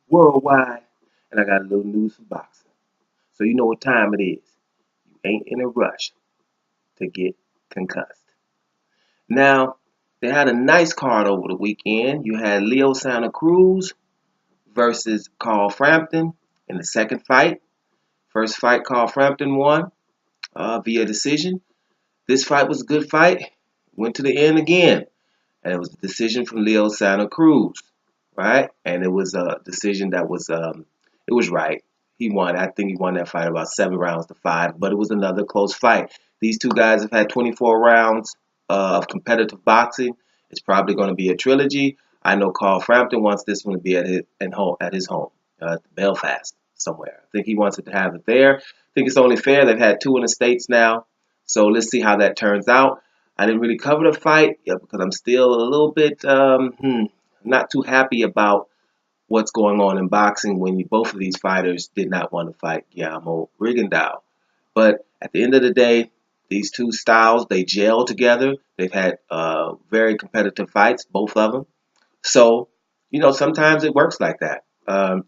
worldwide, and I got a little news for boxing. So you know what time it is. You ain't in a rush to get concussed. Now, they had a nice card over the weekend. You had Leo Santa Cruz versus Carl Frampton in the second fight. First fight, Carl Frampton won via decision. This fight was a good fight. Went to the end again. And it was a decision from Leo Santa Cruz, right? And it was a decision that was, it was right. He won. I think he won that fight about 7 rounds to 5, but it was another close fight. These two guys have had 24 rounds of competitive boxing. It's probably going to be a trilogy. I know Carl Frampton wants this one to be at his home, Belfast somewhere. I think he wants it to have it there. I think it's only fair. They've had two in the States now, so let's see how that turns out. I didn't really cover the fight because I'm still a little bit not too happy about what's going on in boxing when both of these fighters did not want to fight Guillermo Rigondeaux. But at the end of the day, these two styles, they gel together. They've had very competitive fights, both of them. So, sometimes it works like that.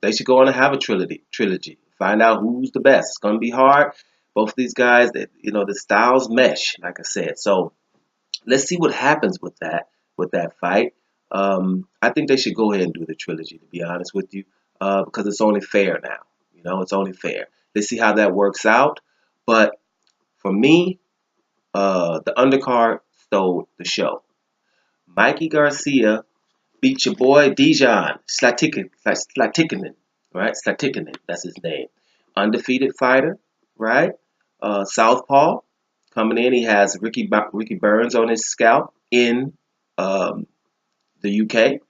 They should go on and have a trilogy. Find out who's the best. It's going to be hard. Both of these guys, the styles mesh, like I said. So let's see what happens with that fight. I think they should go ahead and do the trilogy, to be honest with you, because it's only fair now. It's only fair. Let's see how that works out. But for me, the undercard stole the show. Mikey Garcia beat your boy Dijon Zlaticanin, right? Zlaticanin, that's his name. Undefeated fighter, right? Southpaw coming in. He has Ricky Burns on his scalp in um, the UK.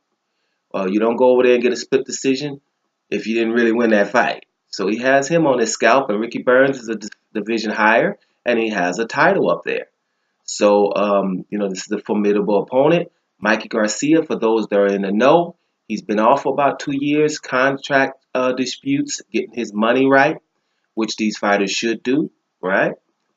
You don't go over there and get a split decision if you didn't really win that fight. So he has him on his scalp, and Ricky Burns is a division higher, and he has a title up there. So, this is a formidable opponent. Mikey Garcia, for those that are in the know, he's been off for about 2 years, contract disputes, getting his money right, which these fighters should do, right?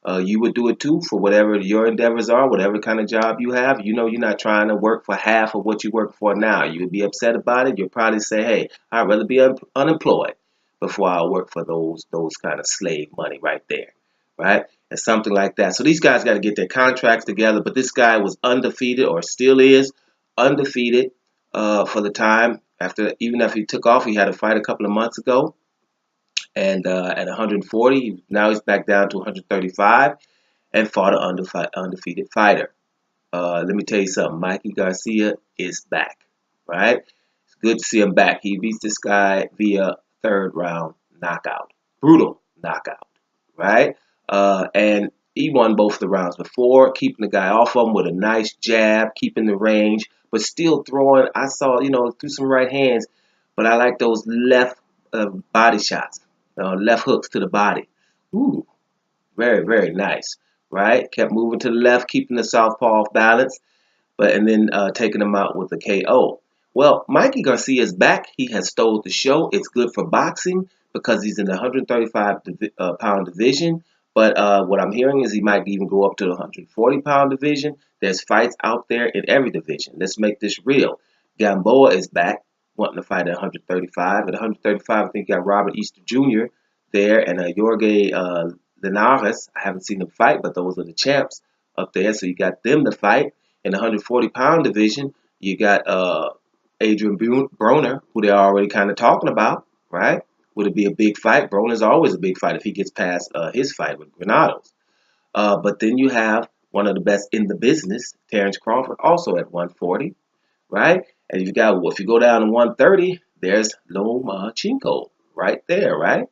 You would do it too for whatever your endeavors are, whatever kind of job you have. You're not trying to work for half of what you work for now. You would be upset about it. You'll probably say, hey, I'd rather be unemployed before I work for those kind of slave money right there, right? And something like that. So these guys got to get their contracts together. But this guy was undefeated, or still is undefeated for the time. Even after he took off, he had a fight a couple of months ago. And at 140, now he's back down to 135 and fought an undefeated fighter. Let me tell you something. Mikey Garcia is back, right? It's good to see him back. He beats this guy via third round knockout. Brutal knockout, right? And he won both the rounds before, keeping the guy off of him with a nice jab, keeping the range, but still throwing. I saw, threw some right hands, but I like those left body shots, left hooks to the body. Ooh, very, very nice, right? Kept moving to the left, keeping the southpaw off balance, and then taking him out with a KO. Well, Mikey Garcia is back. He has stole the show. It's good for boxing because he's in the 135-pound division. But what I'm hearing is he might even go up to the 140-pound division. There's fights out there in every division. Let's make this real. Gamboa is back, wanting to fight at 135. At 135, I think you got Robert Easter Jr. there and Jorge Linares. I haven't seen them fight, but those are the champs up there. So you got them to fight. In the 140-pound division, you got Adrian Broner, who they're already kind of talking about, right? Would it be a big fight? Broner's always a big fight if he gets past his fight with Granados. But then you have one of the best in the business, Terrence Crawford, also at 140, right? And if you go down to 130, there's Lomachenko right there, right?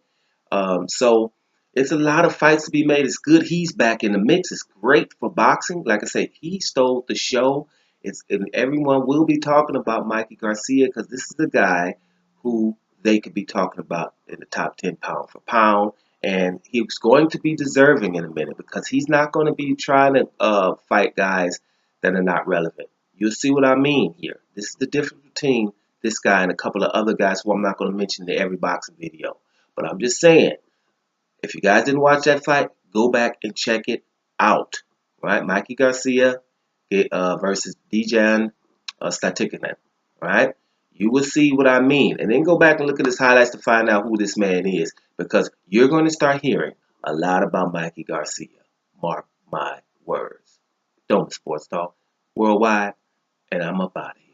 So it's a lot of fights to be made. It's good he's back in the mix. It's great for boxing. Like I said, he stole the show. And everyone will be talking about Mikey Garcia because this is the guy who they could be talking about in the top 10 pound for pound. And he's going to be deserving in a minute because he's not going to be trying to fight guys that are not relevant. You'll see what I mean here. This is the difference between this guy and a couple of other guys who I'm not going to mention in every boxing video. But I'm just saying, if you guys didn't watch that fight, go back and check it out. Right? Mikey Garcia versus Dijon Zlaticanin. Right? You will see what I mean. And then go back and look at his highlights to find out who this man is. Because you're going to start hearing a lot about Mikey Garcia. Mark my words. Don't Sports Talk Worldwide. And I'm up out of here.